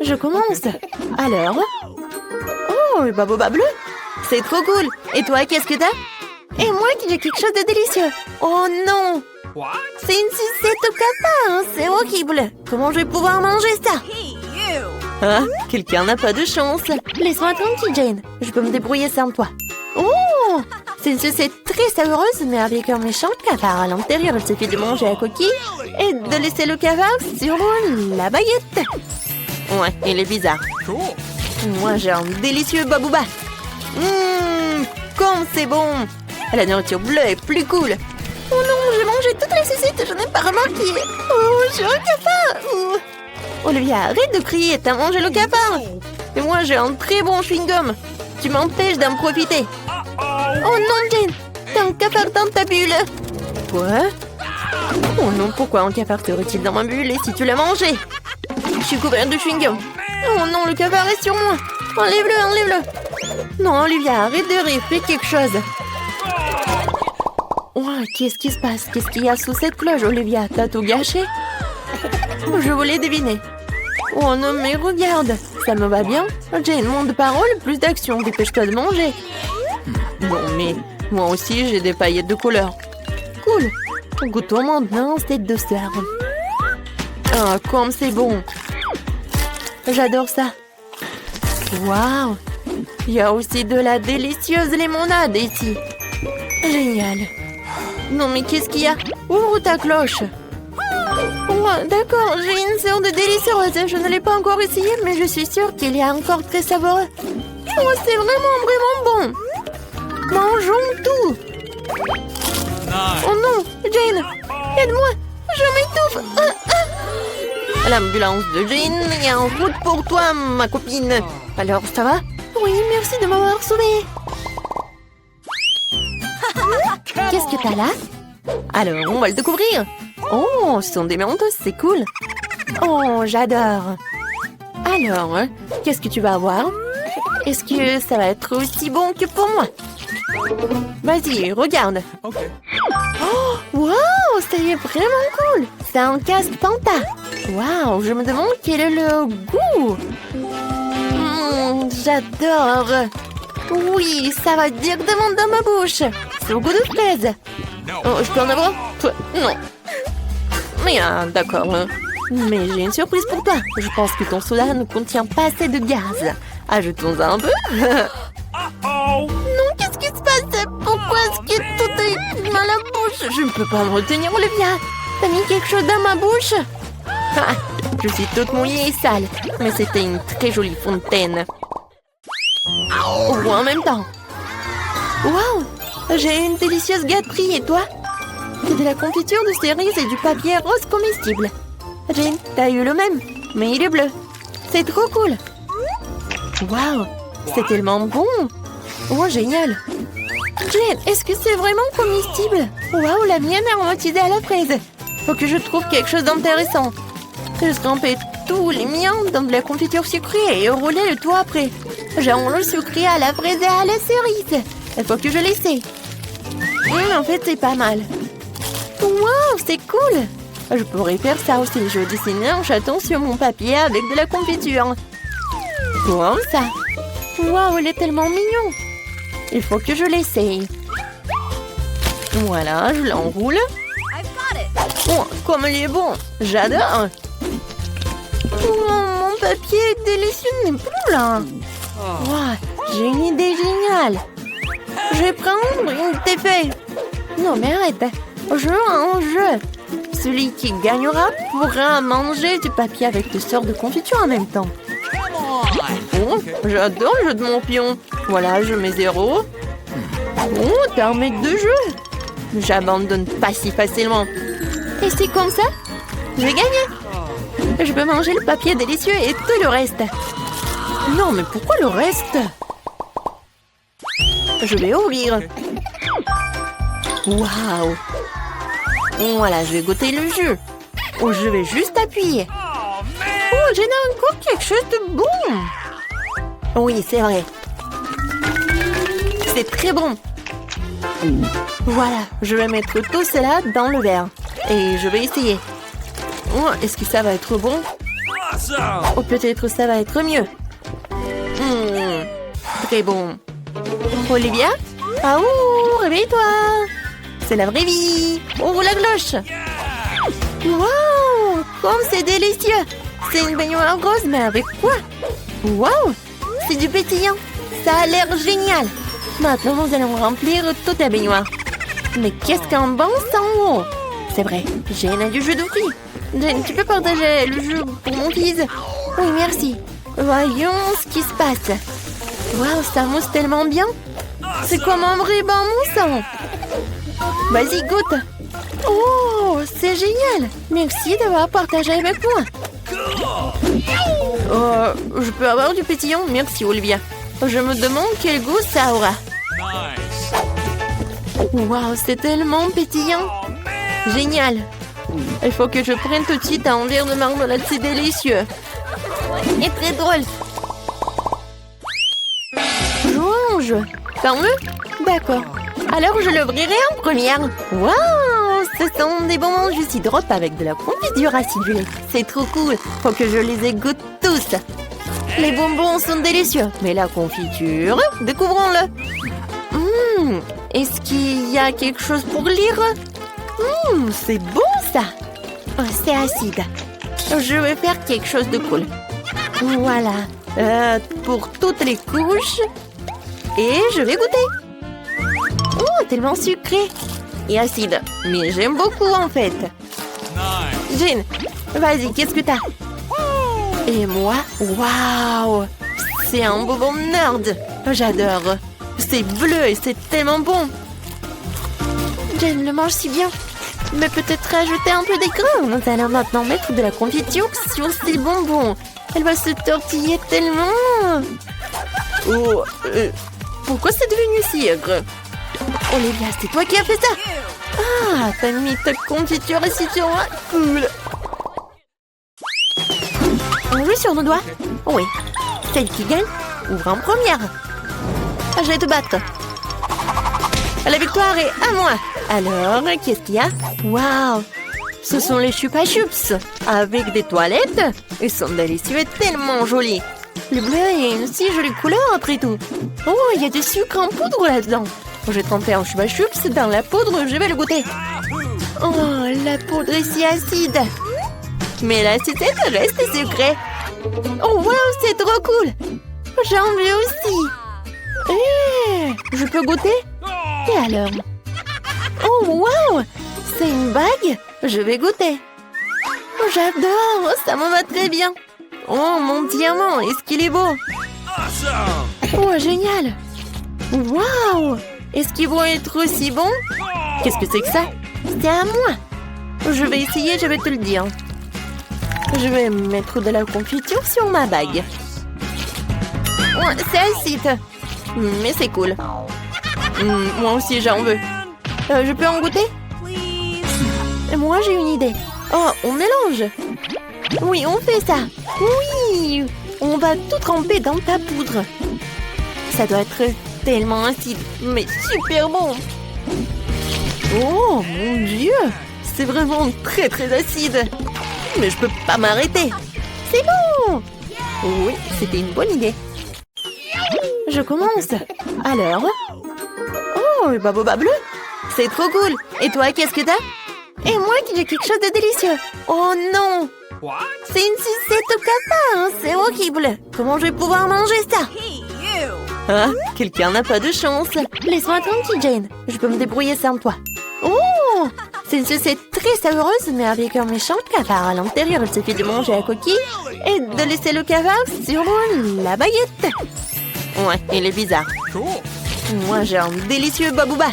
je commence. Alors? Oh, le baboba bleu. C'est trop cool. Et toi, qu'est-ce que t'as? Et moi, j'ai quelque chose de délicieux. Oh non! C'est une sucette au capard. C'est horrible. Comment je vais pouvoir manger ça? Ah, quelqu'un n'a pas de chance. Laisse-moi tranquille, Jane. Je peux me débrouiller sans toi. Oh! C'est une sucette très savoureuse, mais avec un méchant cafard à l'intérieur. Il suffit de manger la coquille et de laisser le cafard sur la baguette. Ouais, il est bizarre. Moi, j'ai un délicieux babouba. Comme c'est bon. La nourriture bleue est plus cool. Oh non, j'ai mangé toutes les sucettes, je n'ai pas remarqué. Oh, j'ai un cafard. Oh. Olivia, arrête de crier, t'as mangé le cafard. Et moi, j'ai un très bon chewing-gum. Tu m'empêches d'en profiter. Oh non, Jane, t'as un cafard dans ta bulle. Quoi? Oh non, pourquoi un cafard serait-il dans ma bulle et si tu l'as mangé? Je suis couverte de chewing-gum. Oh non, le cafard est sur moi. Enlève-le, enlève-le. Non, Olivia, arrête de rire, fais quelque chose. Oh, qu'est-ce qui se passe? Qu'est-ce qu'il y a sous cette cloche, Olivia? T'as tout gâché? Je voulais deviner. Oh non, mais regarde, ça me va bien. Jane, moins de paroles, plus d'action. Dépêche-toi de manger. Bon, mais moi aussi, j'ai des paillettes de couleur. Cool. Goûtons maintenant cette douceur. Ah, comme c'est bon. J'adore ça. Waouh. Il y a aussi de la délicieuse limonade ici. Génial. Non, mais qu'est-ce qu'il y a? Ouvre ta cloche. Oh, d'accord, j'ai une sorte de délicieuse. Je ne l'ai pas encore essayé, mais je suis sûre qu'il est encore très savoureux. Oh, c'est vraiment, vraiment bon. Mangeons tout. Oh non, Jane, aide-moi. Je m'étouffe. L'ambulance de Jane est en route pour toi, ma copine. Alors, ça va? Oui, merci de m'avoir sauvée. Qu'est-ce que t'as là? Alors, on va le découvrir. Oh, ce sont des mentos, c'est cool. Oh, j'adore. Alors, qu'est-ce que tu vas avoir? Est-ce que ça va être aussi bon que pour moi? Vas-y, regarde. Oh, wow, c'est vraiment cool. C'est un casque Panta. Wow, je me demande quel est le goût. J'adore. Oui, ça va directement dans ma bouche. C'est au goût de fraise. Oh, je peux en avoir? Non. Mais d'accord. Mais j'ai une surprise pour toi. Je pense que ton soda ne contient pas assez de gaz. Ajoutons un peu. Non, qu'est-ce qui se passe? Pourquoi est-ce que tout est dans la bouche? Je ne peux pas me retenir, Olivia. T'as mis quelque chose dans ma bouche? Ah, je suis toute mouillée et sale. Mais c'était une très jolie fontaine. Ou en même temps. Waouh! J'ai une délicieuse gâterie, et toi? C'est de la confiture de cerises et du papier rose comestible. Jane, t'as eu le même, mais il est bleu. C'est trop cool. Waouh! C'est tellement bon. Oh, génial. Jane, est-ce que c'est vraiment comestible? Waouh, la mienne est aromatisée à la fraise. Faut que je trouve quelque chose d'intéressant. Je trempais tous les miens dans de la confiture sucrée et rouler le tout après. J'enroule le sucré à la fraise et à la cerise. Il faut que je l'essaie. En fait, c'est pas mal. Waouh, c'est cool. Je pourrais faire ça aussi. Je vais dessiner un chaton sur mon papier avec de la confiture. Comme ça. Waouh, il est tellement mignon. Il faut que je l'essaye. Voilà, je l'enroule. Oh, comme il est bon. J'adore. Oh, mon papier est délicieux, mais plus là. Wow, j'ai une idée géniale. Je vais prendre une TP. Non, mais arrête. Jeu en jeu. Celui qui gagnera pourra manger du papier avec des sortes de confiture en même temps. Oh, j'adore le jeu de mon pion. Voilà, je mets 0. Oh, t'as un mec de jeu. J'abandonne pas si facilement. Et c'est comme ça, je vais gagner. Je peux manger le papier délicieux et tout le reste. Non, mais pourquoi le reste? Je vais ouvrir. Waouh. Voilà, je vais goûter le jus. Oh, je vais juste appuyer. Oh, j'ai encore quelque chose de bon. Oui, c'est vrai. C'est très bon. Voilà, je vais mettre tout cela dans le verre. Et je vais essayer. Oh, est-ce que ça va être bon? Oh, peut-être ça va être mieux. Très bon. Olivia? Ah ouh, réveille-toi. C'est la vraie vie. Oh, la cloche. Waouh, comme c'est délicieux. C'est une baignoire rose, mais avec quoi? Waouh, c'est du pétillant. Ça a l'air génial. Maintenant, nous allons remplir toute la baignoire. Mais qu'est-ce qu'un bon sang! C'est vrai, Jane a du jus de fruits. Jane, tu peux partager le jus pour mon fils? Oui, merci. Voyons ce qui se passe. Waouh, ça mousse tellement bien. C'est comme un vrai bon moussant. Vas-y, goûte. Oh, c'est génial. Merci d'avoir partagé avec moi. Je peux avoir du pétillant? Merci, Olivia. Je me demande quel goût ça aura. Waouh, c'est tellement pétillant. Génial. Il faut que je prenne tout de suite un verre de marmelade, c'est délicieux. Et très drôle. Jouange. Ferme-le. D'accord. Alors je l'ouvrirai en première. Waouh, ce sont des bonbons jus drop avec de la confiture acidulée. C'est trop cool. Faut que je les égoutte tous. Les bonbons sont délicieux. Mais la confiture, découvrons-le. Est-ce qu'il y a quelque chose pour lire? C'est bon ça. Oh, c'est acide. Je vais faire quelque chose de cool. Voilà. Pour toutes les couches. Et je vais goûter. Oh, tellement sucré. Et acide. Mais j'aime beaucoup en fait. Jane, vas-y, qu'est-ce que t'as? Et moi, waouh. C'est un bonbon nerd. J'adore. C'est bleu et c'est tellement bon. Jane le mange si bien. Mais peut-être rajouter un peu d'écran. Nous allons maintenant mettre de la confiture sur ces bonbons. Elle va se tortiller tellement. Oh, pourquoi c'est devenu si aigre? Olivia, c'est toi qui as fait ça? Ah, t'as mis ta confiture ici sur moi. Cool. On joue sur nos doigts? Oui. Celle qui gagne ouvre en première. Je vais te battre. La victoire est à moi. Alors, qu'est-ce qu'il y a? Waouh! Ce sont les Chupa Chups avec des toilettes. Ils sont délicieux et tellement jolis. Le bleu est une si jolie couleur après tout. Oh, il y a du sucre en poudre là-dedans. Je vais tremper un Chupa Chups dans la poudre, je vais le goûter. Oh, la poudre est si acide. Mais la sucette reste sucrée. Oh, waouh, c'est trop cool. J'en veux aussi. Je peux goûter? Et alors? Oh, waouh! C'est une bague? Je vais goûter. Oh, j'adore! Ça me va très bien. Oh, mon diamant! Est-ce qu'il est beau? Oh, génial! Waouh! Est-ce qu'ils vont être aussi bons? Qu'est-ce que c'est que ça? C'est à moi! Je vais essayer, je vais te le dire. Je vais mettre de la confiture sur ma bague. Oh, c'est acide. Mais c'est cool. Moi aussi, j'en veux. Je peux en goûter? Moi, j'ai une idée. Oh, on mélange. Oui, on fait ça. Oui, on va tout tremper dans ta poudre. Ça doit être tellement acide, mais super bon. Oh, mon Dieu. C'est vraiment très, très acide. Mais je peux pas m'arrêter. C'est bon. Oui, c'était une bonne idée. Je commence. Alors? Oh, le baboba bleu. C'est trop cool. Et toi, qu'est-ce que t'as? Et moi, j'ai quelque chose de délicieux. Oh non! C'est une sucette au cafard. C'est horrible. Comment je vais pouvoir manger ça? Ah, quelqu'un n'a pas de chance. Laisse-moi tranquille, Jane. Je peux me débrouiller sans toi. Oh! C'est une sucette très savoureuse, mais avec un méchant cafard à l'intérieur. Il suffit de manger la coquille et de laisser le cafard sur la baguette. Ouais, il est bizarre. Moi, j'ai un délicieux babouba.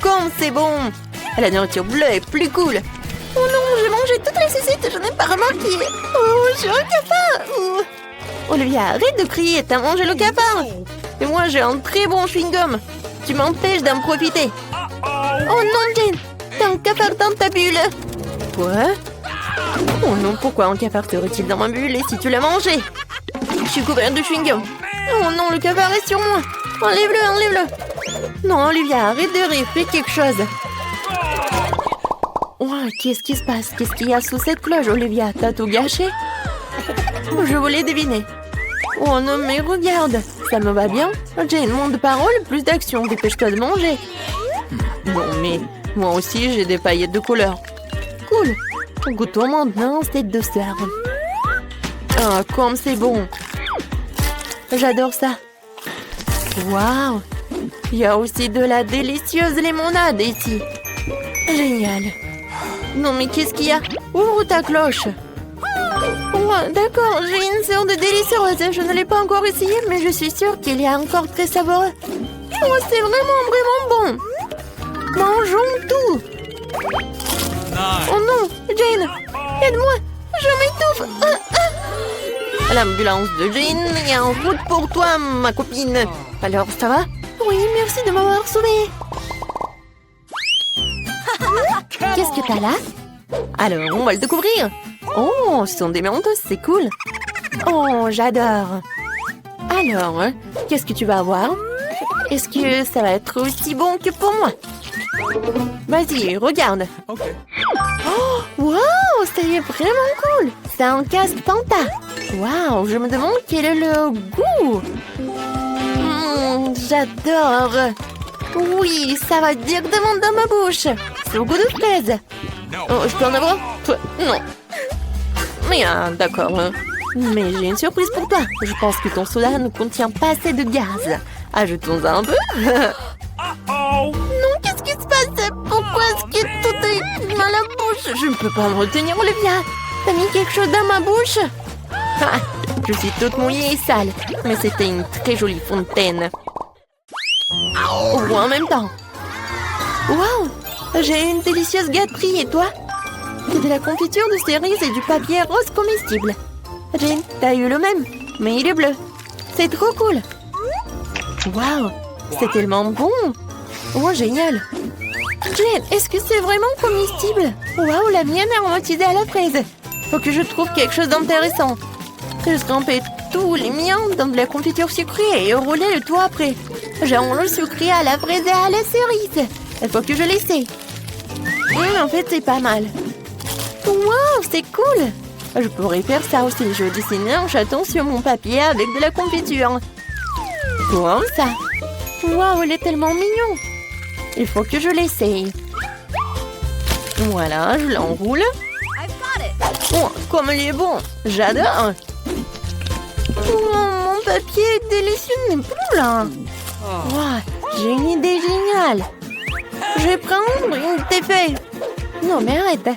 Comme c'est bon. La nourriture bleue est plus cool. Oh non, j'ai mangé toute la sucette, je n'ai pas remarqué. Oh, j'ai un cafard. Oh. Olivia, arrête de crier, t'as mangé le cafard. Et moi, j'ai un très bon chewing-gum. Tu m'empêches d'en profiter. Oh non, Jane, t'as un cafard dans ta bulle. Quoi? Oh non, pourquoi un cafard serait-il dans ma bulle et si tu l'as mangé? Je suis couverte de chewing-gum. Oh non, le cafard est sur moi. Enlève-le, enlève-le. Non, Olivia, arrête de rire, fais quelque chose. Ouah, qu'est-ce qui se passe? Qu'est-ce qu'il y a sous cette cloche, Olivia? T'as tout gâché? Je voulais deviner. Oh non, mais regarde, ça me va bien. J'ai moins de paroles, plus d'action. Dépêche-toi de manger. Bon, mais moi aussi, j'ai des paillettes de couleur. Cool. Goûtons maintenant cette douceur. Ah, comme c'est bon. J'adore ça. Waouh. Il y a aussi de la délicieuse limonade ici. Génial. Non, mais qu'est-ce qu'il y a? Ouvre ta cloche. Oh, d'accord, j'ai une sorte de délicieuse. Je ne l'ai pas encore essayé, mais je suis sûre qu'il est encore très savoureux. Oh, c'est vraiment bon. Mangeons tout. Oh non, Jane, aide-moi, je m'étouffe. L'ambulance de Jane est en route pour toi, ma copine. Alors, ça va? Oui, merci de m'avoir sauvée. Qu'est-ce que t'as là? Alors, on va le découvrir. Oh, ce sont des mentos, c'est cool. Oh, j'adore. Alors, qu'est-ce que tu vas avoir? Est-ce que ça va être aussi bon que pour moi? Vas-y, regarde. Okay. Oh, wow, c'est vraiment cool. C'est un casque Panta. Wow, je me demande quel est le goût. J'adore. Oui, ça va directement dans ma bouche. C'est au goût de fraise. Oh, je peux en avoir? Non. Mais d'accord. Mais j'ai une surprise pour toi. Je pense que ton soda ne contient pas assez de gaz. Ajoutons un peu. Non, qu'est-ce qui se passe? Pourquoi est-ce que tout est dans la bouche? Je ne peux pas me retenir, Olivia. T'as mis quelque chose dans ma bouche? Ah, je suis toute mouillée et sale. Mais c'était une très jolie fontaine. Ou en même temps. Waouh! J'ai une délicieuse gâterie, et toi? C'est de la confiture de cerises et du papier rose comestible. Jane, t'as eu le même, mais il est bleu. C'est trop cool. Waouh! C'est tellement bon. Oh, génial. Jane, est-ce que c'est vraiment comestible? Waouh, la mienne est aromatisée à la fraise. Faut que je trouve quelque chose d'intéressant. Je trempais tous les miens dans de la confiture sucrée et roulais le tout après. Genre le sucré à la fraise et à la cerise. Il faut que je l'essaie. En fait, c'est pas mal. Waouh, c'est cool. Je pourrais faire ça aussi. Je dessinais un chaton sur mon papier avec de la confiture. Comme ça. Waouh, il est tellement mignon. Il faut que je l'essaye. Voilà, je l'enroule. Oh, comme il est bon. J'adore. Oh, mon papier est délicieux n'est plus là. Wow, j'ai une idée géniale. Je vais prendre une TP. Non, mais arrête.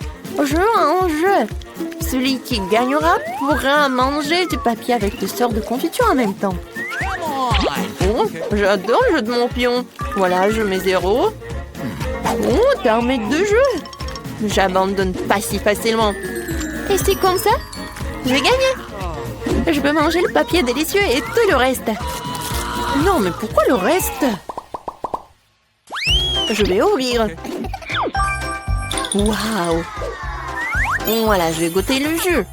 Jeu en jeu. Celui qui gagnera pourra manger du papier avec des sortes de confiture en même temps. Oh, j'adore le jeu de mon pion. Voilà, je mets 0. Oh, t'es un mec de jeu. J'abandonne pas si facilement. Et c'est comme ça, je vais gagner. Je peux manger le papier délicieux et tout le reste. Non, mais pourquoi le reste? Je vais ouvrir. Waouh. Voilà, je vais goûter le jus.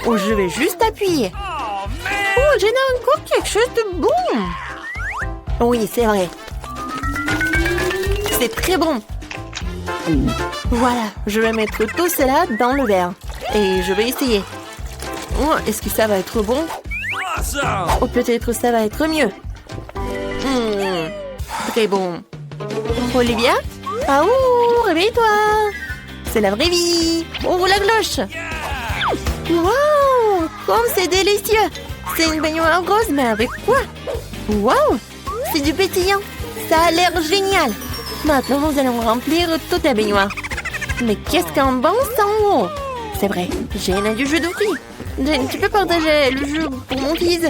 Oh, je vais juste appuyer. Oh, j'ai encore quelque chose de bon. Oui, c'est vrai. C'est très bon. Voilà, je vais mettre tout cela dans le verre. Et je vais essayer. Oh, est-ce que ça va être bon? Oh, peut-être ça va être mieux. Très bon. Olivia? Ah ouh, réveille-toi. C'est la vraie vie. Ouvre la cloche. Waouh, comme c'est délicieux. C'est une baignoire rose, mais avec quoi? Waouh, c'est du pétillant. Ça a l'air génial. Maintenant, nous allons remplir toute la baignoire. Mais qu'est-ce qu'un bon sang! C'est vrai, Jane a du jus de fruits. Jane, tu peux partager le jus pour mon fils?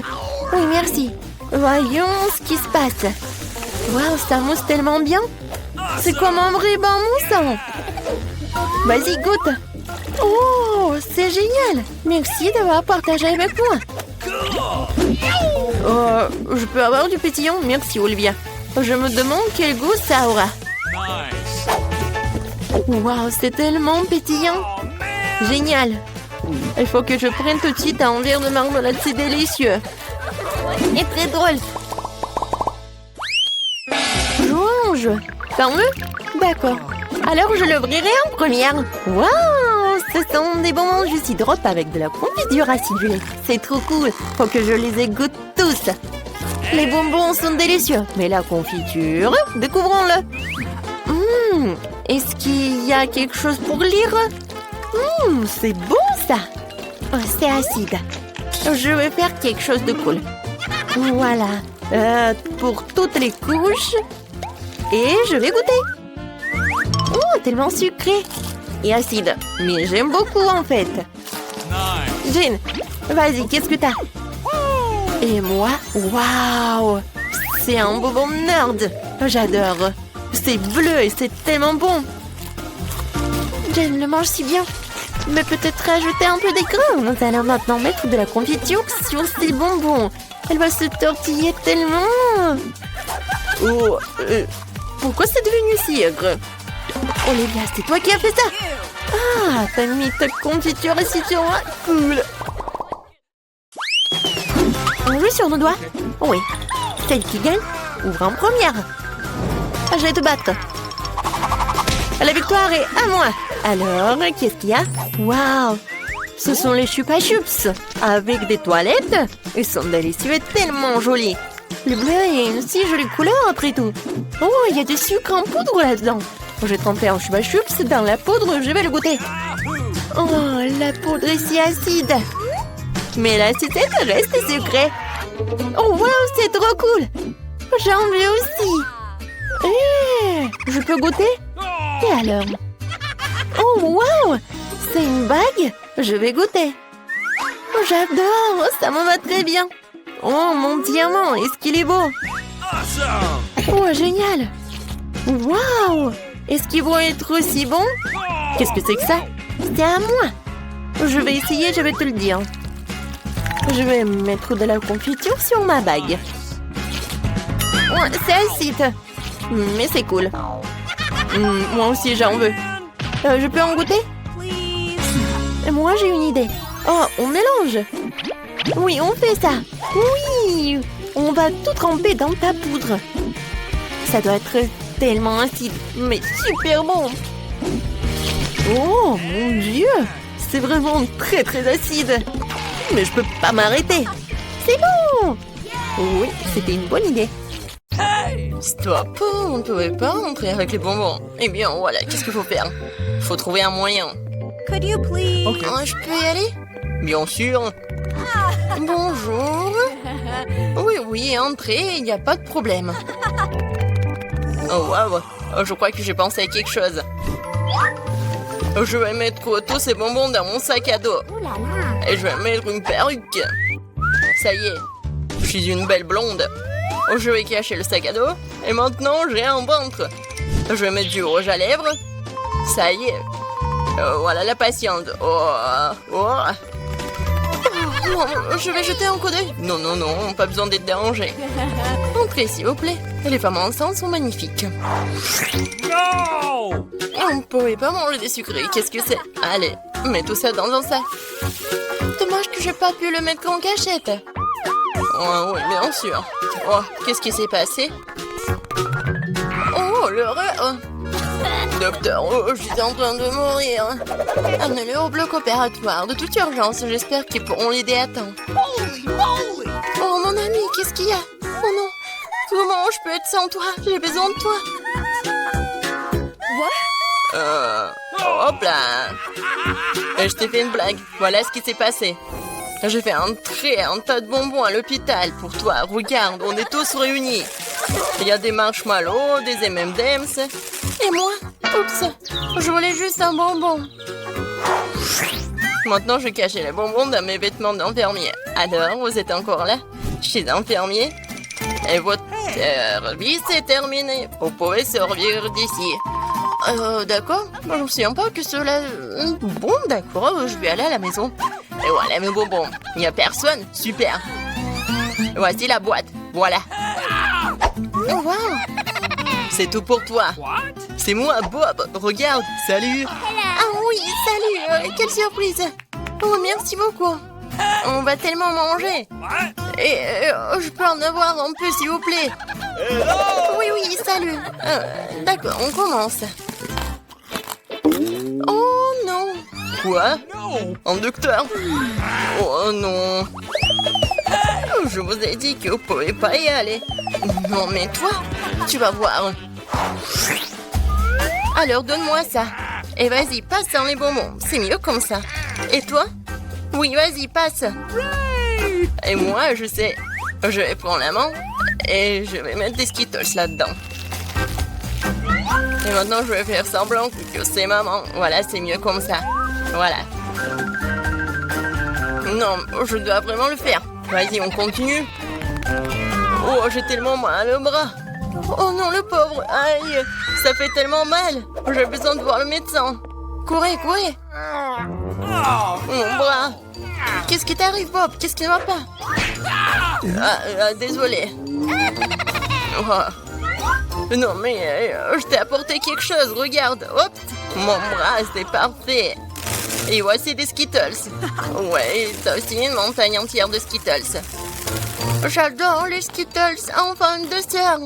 Oui, merci. Voyons ce qui se passe. Waouh, ça mousse tellement bien. C'est comme un vrai bon moussant. Vas-y, goûte. Oh, c'est génial. Merci d'avoir partagé avec moi. Je peux avoir du pétillant? Merci, Olivia. Je me demande quel goût ça aura. Waouh, c'est tellement pétillant. Génial. Il faut que je prenne tout de suite un verre de marmelade, c'est délicieux. Et très drôle. Rouge. Ferme-le. D'accord. Alors je l'ouvrirai en première. Waouh, ce sont des bonbons Juicy Drop avec de la confiture acidulée. C'est trop cool. Faut que je les égoutte tous. Les bonbons sont délicieux, mais la confiture, découvrons-le. Est-ce qu'il y a quelque chose pour lire? C'est bon ça. Oh, c'est acide. Je vais faire quelque chose de cool. Voilà. Pour toutes les couches. Et je vais goûter. Oh, tellement sucré. Et acide. Mais j'aime beaucoup en fait. Jane, vas-y, qu'est-ce que t'as? Et moi, waouh, c'est un bonbon nerd. J'adore. C'est bleu et c'est tellement bon. Jane le mange si bien. Mais peut-être rajouter un peu d'écran. Nous allons maintenant mettre de la confiture sur ces bonbons. Elle va se tortiller tellement. Oh, pourquoi c'est devenu si aigre? Olivia, c'est toi qui as fait ça? Ah, t'as mis ta confiture ici sur moi. Cool. On joue sur nos doigts? Oui. Celle qui gagne ouvre en première. Je vais te battre. La victoire est à moi. Alors, qu'est-ce qu'il y a? Waouh! Ce sont les Chupa Chups avec des toilettes. Ils sont délicieux et tellement jolis. Le bleu est une si jolie couleur après tout. Oh, il y a du sucre en poudre là-dedans. J'ai trempé un Chupa Chups dans la poudre, je vais le goûter. Oh, la poudre est si acide. Mais la sucette reste sucrée. Oh, waouh, c'est trop cool. J'en veux aussi. Je peux goûter? Et alors? Oh, waouh! C'est une bague? Je vais goûter. Oh, j'adore! Ça me va très bien. Oh, mon diamant, est-ce qu'il est beau? Oh, génial! Waouh! Est-ce qu'ils vont être aussi bons? Qu'est-ce que c'est que ça? C'est à moi. Je vais essayer, je vais te le dire. Je vais mettre de la confiture sur ma bague. Oh, c'est acide. Mais c'est cool. Moi aussi, j'en veux. Je peux en goûter? Et moi, j'ai une idée. Oh, on mélange. Oui, on fait ça. Oui, on va tout tremper dans ta poudre. Ça doit être tellement acide, mais super bon. Oh, mon Dieu. C'est vraiment très, très acide. Mais je peux pas m'arrêter. C'est bon. Oui, c'était une bonne idée. Stop, on ne pouvait pas entrer avec les bonbons. Eh bien, voilà, qu'est-ce qu'il faut faire? Faut trouver un moyen. Could you please? Okay. Je peux y aller? Bien sûr. Bonjour. Oui, entrez, il n'y a pas de problème. Oh, waouh, je crois que j'ai pensé à quelque chose. Je vais mettre tous ces bonbons dans mon sac à dos. Et je vais mettre une perruque. Ça y est, je suis une belle blonde. Je vais cacher le sac à dos. Et maintenant, j'ai un ventre. Je vais mettre du rouge à lèvres. Ça y est. Voilà la patiente. Non, je vais jeter un coup d'œil. Non, pas besoin d'être dérangé. Entrez, s'il vous plaît. Les femmes enceintes sont magnifiques. No! On ne pouvait pas manger des sucreries. Qu'est-ce que c'est? Allez, mets tout ça dans un sac. Dommage que j'ai pas pu le mettre en cachette. Oh, oui, bien sûr. Oh, qu'est-ce qui s'est passé? Oh, l'horreur! Docteur, je suis en train de mourir. Amenez-le au bloc opératoire de toute urgence. J'espère qu'ils pourront l'aider à temps. Oh, mon ami, qu'est-ce qu'il y a? Oh non! Comment je peux être sans toi? J'ai besoin de toi. Hop là. Je t'ai fait une blague. Voilà ce qui s'est passé. J'ai fait un tas de bonbons à l'hôpital pour toi. Regarde, on est tous réunis. Il y a des marshmallows, des M&M's. Et moi? Oups, je voulais juste un bonbon. Maintenant, je cachais les bonbons dans mes vêtements d'infirmier. Alors, vous êtes encore là? Je suis infirmier. Et votre service est terminé. Vous pouvez sortir d'ici. D'accord. Je ne me souviens pas que cela... Bon, d'accord, je vais aller à la maison. Et voilà mes bonbons. Il n'y a personne. Super. Voici la boîte. Voilà. Oh, wow. C'est tout pour toi. C'est moi, Bob. Regarde. Salut. Ah oui, salut. Quelle surprise. Oh, merci beaucoup. On va tellement manger. Et je peux en avoir un peu, s'il vous plaît? Oui, salut. D'accord, on commence. Quoi? Un docteur? Oh non. Je vous ai dit que vous ne pouvez pas y aller. Non, mais toi, tu vas voir. Alors, donne-moi ça. Et vas-y, passe dans les bonbons. C'est mieux comme ça. Et toi? Oui, vas-y, passe. Et moi, je sais. Je vais prendre la main et je vais mettre des Skittles là-dedans. Et maintenant, je vais faire semblant que c'est maman. Voilà, c'est mieux comme ça. Voilà. Non, je dois vraiment le faire. Vas-y, on continue. Oh, j'ai tellement mal au bras. Oh non, le pauvre. Aïe, ça fait tellement mal. J'ai besoin de voir le médecin. Courez, courez. Mon bras. Qu'est-ce qui t'arrive, Bob? Qu'est-ce qui ne va pas? Désolé. Oh. Non, mais je t'ai apporté quelque chose. Regarde. Hop. Mon bras, c'est parfait. Et voici des Skittles. Ouais, t'as aussi une montagne entière de Skittles. J'adore les Skittles. Enfin, une dessert.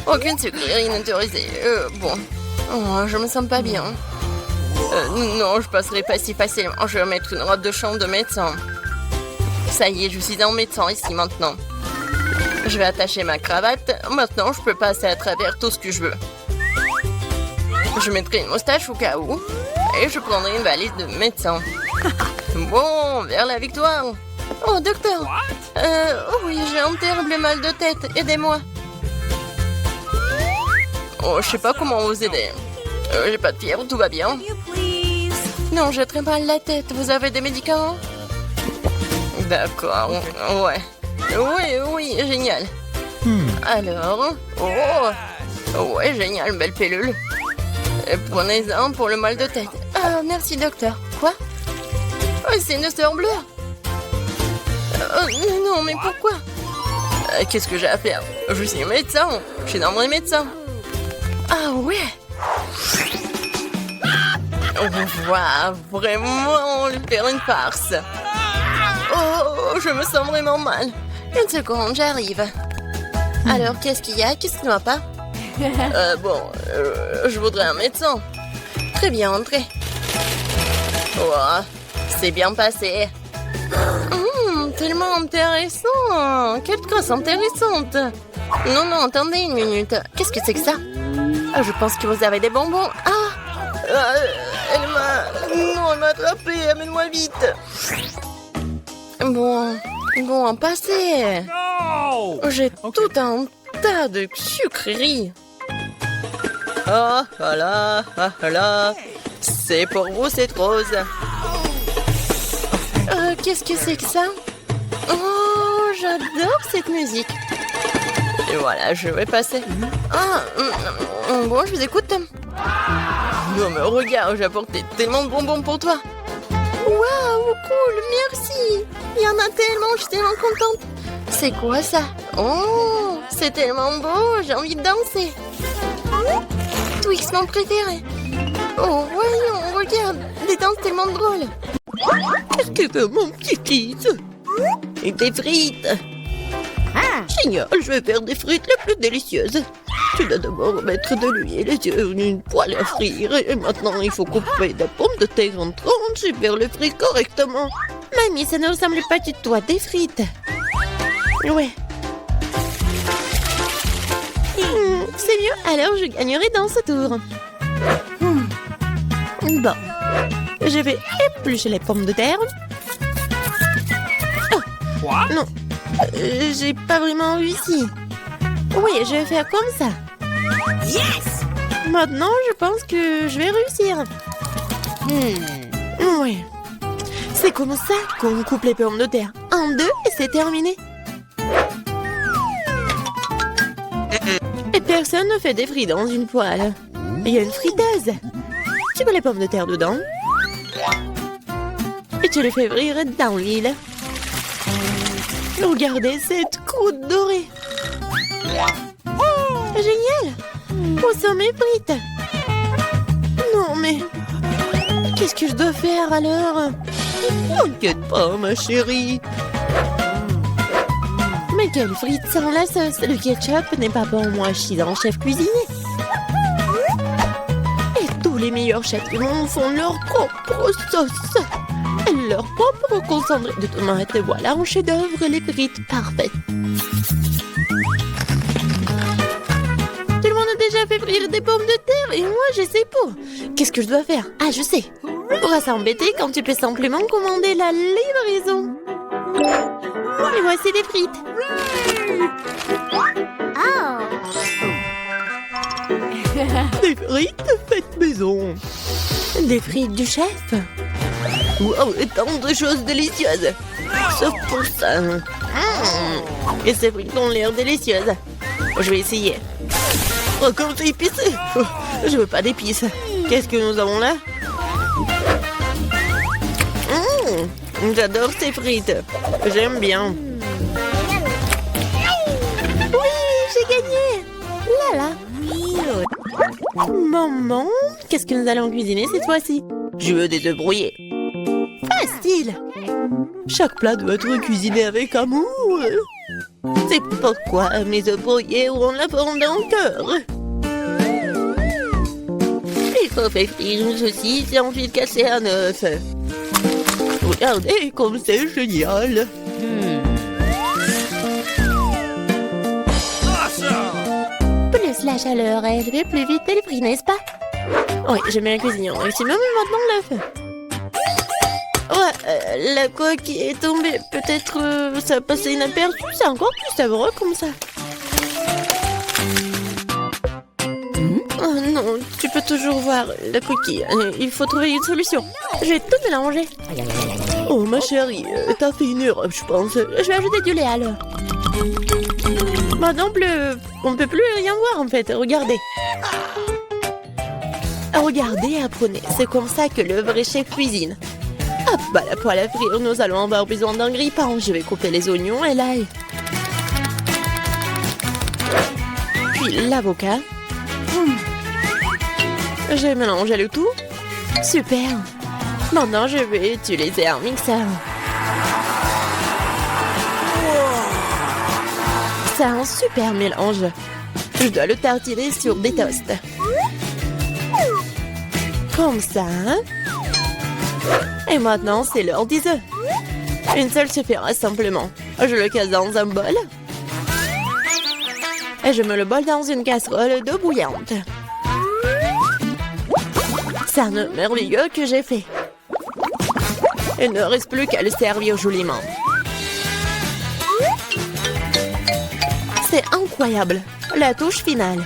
Aucune sucrerie autorisée. Bon. Oh, je me sens pas bien. Non, je passerai pas si facilement. Je vais mettre une robe de chambre de médecin. Ça y est, je suis en médecin ici maintenant. Je vais attacher ma cravate. Maintenant, je peux passer à travers tout ce que je veux. Je mettrai une moustache au cas où. Et je prendrai une valise de médecin. Bon, vers la victoire. Oh, docteur. Oh oui, j'ai un terrible mal de tête. Aidez-moi. Oh, je sais pas comment vous aider. J'ai pas de fièvre, tout va bien. Non, j'ai très mal la tête. Vous avez des médicaments? D'accord, ouais. Oui, génial. Alors, oh, ouais, génial, belle pilule. Prenez-en pour le mal de tête. Ah, merci, docteur. Quoi? Oh, c'est une sœur bleue. Non, mais pourquoi? Qu'est-ce que j'ai à faire? Je suis médecin. Je suis dans mon médecin. Ah ouais. On va vraiment lui faire une farce. Oh, je me sens vraiment mal. Une seconde, j'arrive. Alors, qu'est-ce qu'il y a? Qu'est-ce qui ne va pas? Je voudrais un médecin. Très bien, entrez. Oh, c'est bien passé. Tellement intéressant. Quelle trace intéressante. Non, attendez une minute. Qu'est-ce que c'est que ça? Je pense que vous avez des bonbons. Elle m'a attrapé. Amène-moi vite. Bon, passez. J'ai tout un tas de sucreries. Ah là. C'est pour vous, cette rose. Qu'est-ce que c'est que ça? Oh, j'adore cette musique. Et voilà, je vais passer. Bon, je vous écoute. Non, mais regarde, j'ai apporté tellement de bonbons pour toi. Waouh, cool, merci. Il y en a tellement, je suis tellement contente. C'est quoi ça? Oh, c'est tellement beau, j'ai envie de danser. Twix, mon préféré. Oh, voyons, regarde, des danses tellement drôles. Qu'est-ce que veut mon petit fils? Et des frites. Génial, je vais faire des frites les plus délicieuses. Tu dois d'abord mettre de l'huile sur une poêle à frire. Et maintenant, il faut couper des pommes de terre en tranches et faire les frites correctement. Mamie, ça ne ressemble pas du tout à des frites. Ouais. C'est mieux, alors je gagnerai dans ce tour. Bon. Je vais éplucher les pommes de terre. Oh, non. J'ai pas vraiment réussi. Oui, je vais faire comme ça. Yes! Maintenant, je pense que je vais réussir. Oui. C'est comme ça qu'on coupe les pommes de terre. En deux et c'est terminé. Et personne ne fait des frites dans une poêle. Il y a une friteuse. Tu mets les pommes de terre dedans. Et tu les fais frire dans l'huile. Regardez cette croûte dorée. Génial. Où sont mes frites? Non, mais... qu'est-ce que je dois faire alors? T'inquiète pas, ma chérie. Mais quelle frite sans la sauce? Le ketchup n'est pas bon, moi je suis un chef cuisinier. Et tout Tous les meilleurs chefs du monde font leur propre sauce. Leur propre concentré de tomates. Et voilà un chef-d'œuvre, les frites parfaites. Tout le monde a déjà fait frire des pommes de terre et moi je sais pas. Qu'est-ce que je dois faire? Ah, je sais. Pourquoi s'embêter quand tu peux simplement commander la livraison? Et voici des frites. Des frites faites maison. Des frites du chef. Wow, tant de choses délicieuses. Sauf pour ça. Et ces frites ont l'air délicieuses. Je vais essayer. Oh, comme c'est épicé. Je veux pas d'épices. Qu'est-ce que nous avons là? J'adore ces frites. J'aime bien. Oui, j'ai gagné. Là, là. Maman, qu'est-ce que nous allons cuisiner cette fois-ci? Je veux des œufs brouillés. Facile. Chaque plat doit être cuisiné avec amour. C'est pourquoi mes œufs brouillés auront la forme d'un cœur. Il faut faire frire une saucisse et ensuite casser un œuf. Regardez comme c'est génial. Plus la chaleur élevée, plus vite elle brille, n'est-ce pas? Oui, j'aime bien cuisiner au maximum et maintenant l'œuf. Ouais, la coque est tombée. Peut-être ça a passé inaperçu. C'est encore plus savoureux comme ça. Oh non, tu peux toujours voir la coquille. Il faut trouver une solution. Je vais tout mélanger. Oh ma chérie, t'as fait une erreur, je pense. Je vais ajouter du lait alors. Maintenant, on ne peut plus rien voir en fait. Regardez. Regardez et apprenez. C'est comme ça que le vrai chef cuisine. Hop, bah la poêle à frire, nous allons avoir besoin d'un grille-pain. Je vais couper les oignons et l'ail. Puis l'avocat. J'ai mélangé le tout. Super. Maintenant, je vais utiliser un mixeur. C'est un super mélange. Je dois le tartiner sur des toasts. Comme ça. Et maintenant, c'est l'heure des œufs. Une seule suffira simplement. Je le casse dans un bol. Et je mets le bol dans une casserole d'eau bouillante. C'est un œuf merveilleux que j'ai fait. Il ne reste plus qu'à le servir joliment. C'est incroyable. La touche finale.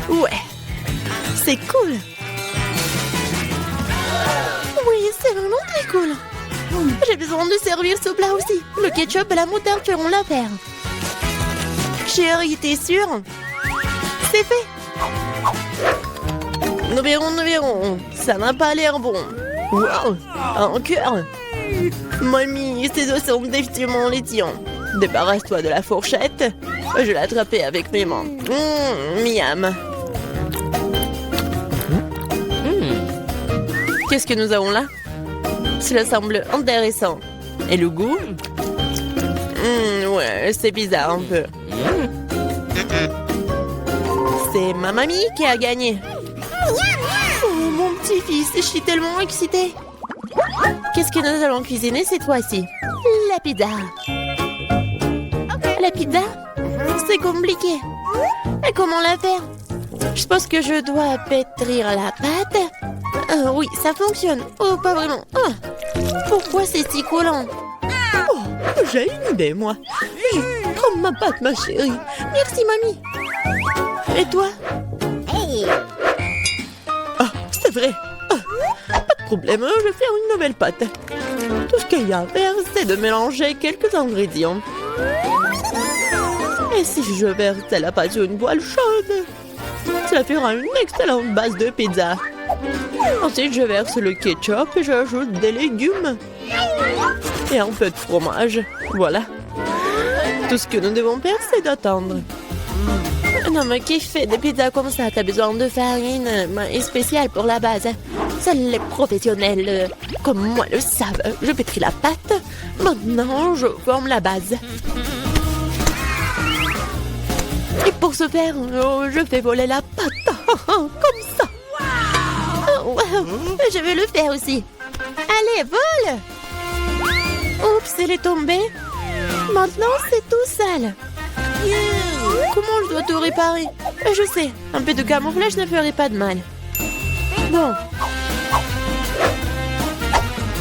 Ouais. C'est cool. Oui, c'est vraiment très cool. J'ai besoin de servir ce plat aussi. Le ketchup et la moutarde feront l'affaire. Chérie, t'es sûre? C'est fait. Nous verrons. Ça n'a pas l'air bon. Wow, un cœur. Mamie, ces os sont définitivement laitillants. Débarrasse-toi de la fourchette. Je vais l'attraper avec mes mains. Miam. Qu'est-ce que nous avons là? Cela semble intéressant. Et le goût? Ouais, c'est bizarre un peu. C'est ma mamie qui a gagné. Oh, mon petit-fils, je suis tellement excitée. Qu'est-ce que nous allons cuisiner cette fois-ci? La pizza. La pizza? C'est compliqué. Et comment la faire? Je pense que je dois pétrir la pâte. Oui, ça fonctionne. Oh, pas vraiment. Oh, pourquoi c'est si collant? Oh, j'ai une idée, moi. Prends ma pâte, ma chérie. Merci, mamie. Et toi? Ah, c'est vrai. Pas de problème, je vais faire une nouvelle pâte. Tout ce qu'il y a à faire, c'est de mélanger quelques ingrédients. Et si je verse la pâte sur une poêle chaude, cela fera une excellente base de pizza. Ensuite, je verse le ketchup et j'ajoute des légumes. Et un peu de fromage. Voilà. Tout ce que nous devons faire, c'est d'attendre. Non, mais qui fait des pizzas comme ça? T'as besoin de farine spéciale pour la base. Seuls les professionnels comme moi le savent. Je pétris la pâte. Maintenant, je forme la base. Et pour ce faire, je fais voler la pâte. Comme ça. Oh, wow. Je vais le faire aussi. Allez, vole. Oups, elle est tombée. Maintenant, c'est tout sale. Comment je dois tout réparer? Je sais, un peu de camouflage ne ferait pas de mal. Bon.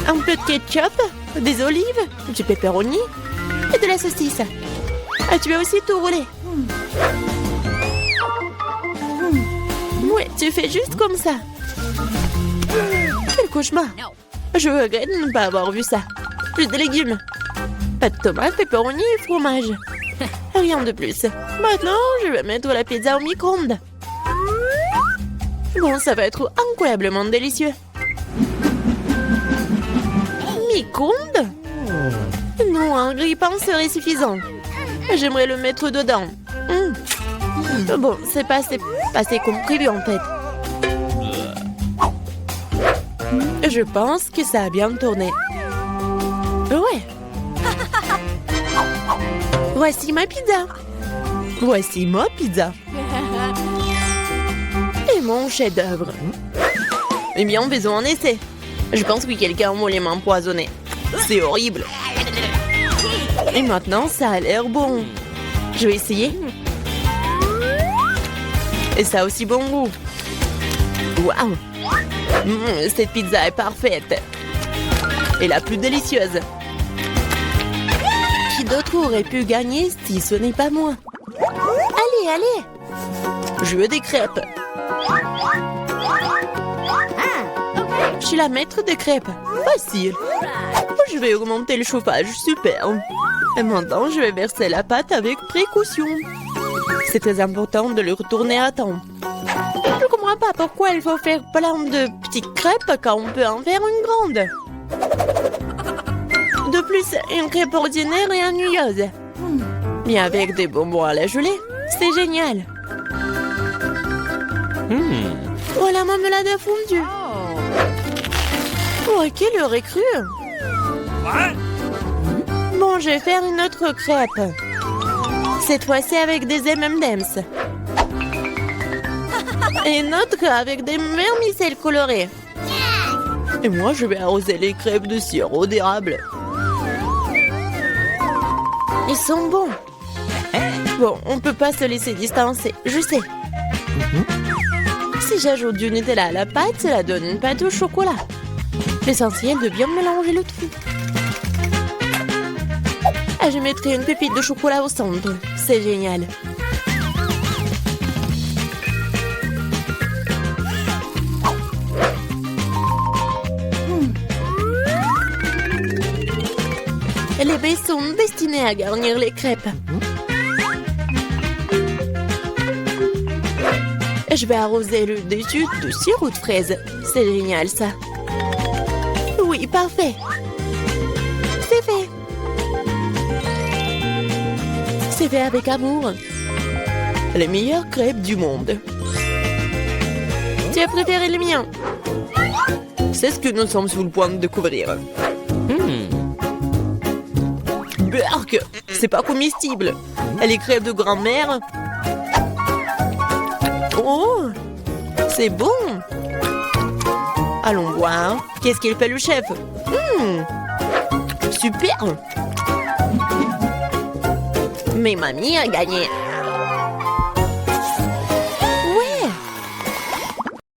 Un peu de ketchup, des olives, du pepperoni et de la saucisse. Ah, tu vas aussi tout rouler. Ouais, tu fais juste comme ça. Quel cauchemar. Je regrette de ne pas avoir vu ça. Plus de légumes. Pas de tomates, pepperoni et fromage. Rien de plus. Maintenant, je vais mettre la pizza au micro-ondes. Bon, ça va être incroyablement délicieux. Micro-ondes? Non, un grille-pain serait suffisant. J'aimerais le mettre dedans. Bon, c'est pas assez comme prévu en fait. Je pense que ça a bien tourné. Ouais. Voici ma pizza. Voici ma pizza. Et mon chef-d'œuvre. Eh bien, faisons un essai. Je pense que quelqu'un voulait m'empoisonner. C'est horrible. Et maintenant, ça a l'air bon. Je vais essayer. Et ça a aussi bon goût. Waouh! Cette pizza est parfaite. Et la plus délicieuse. Qui d'autre aurait pu gagner si ce n'est pas moi? Allez, allez! Je veux des crêpes. Je suis la maître des crêpes. Facile. Je vais augmenter le chauffage. Super. Et maintenant, je vais verser la pâte avec précaution. C'est très important de le retourner à temps. Je ne comprends pas pourquoi il faut faire plein de petites crêpes quand on peut en faire une grande. De plus, une crêpe ordinaire est ennuyeuse. Mais avec des bonbons à la gelée, c'est génial. Oh, la marmelade a fondu. Oh, quelle aurait cru? Bon, je vais faire une autre crêpe. Cette fois-ci avec des M&M's. Et une autre avec des vermicelles colorées. Et moi, je vais arroser les crêpes de sirop d'érable. Ils sont bons. Bon, on peut pas se laisser distancer, je sais. Si j'ajoute du Nutella à la pâte, cela donne une pâte au chocolat. L'essentiel de bien mélanger le tout. Ah, je mettrai une pépite de chocolat au centre. C'est génial. Les baies sont destinées à garnir les crêpes. Je vais arroser le dessus de sirop de fraise. C'est génial, ça. Oui, parfait. C'est fait. C'est fait avec amour. Les meilleures crêpes du monde. Tu as préféré les miens? C'est ce que nous sommes sur le point de découvrir. Berk, c'est pas comestible. Les crêpes de grand-mère. Oh, c'est bon. Allons voir. Qu'est-ce qu'il fait le chef? Super. Mais mamie a gagné.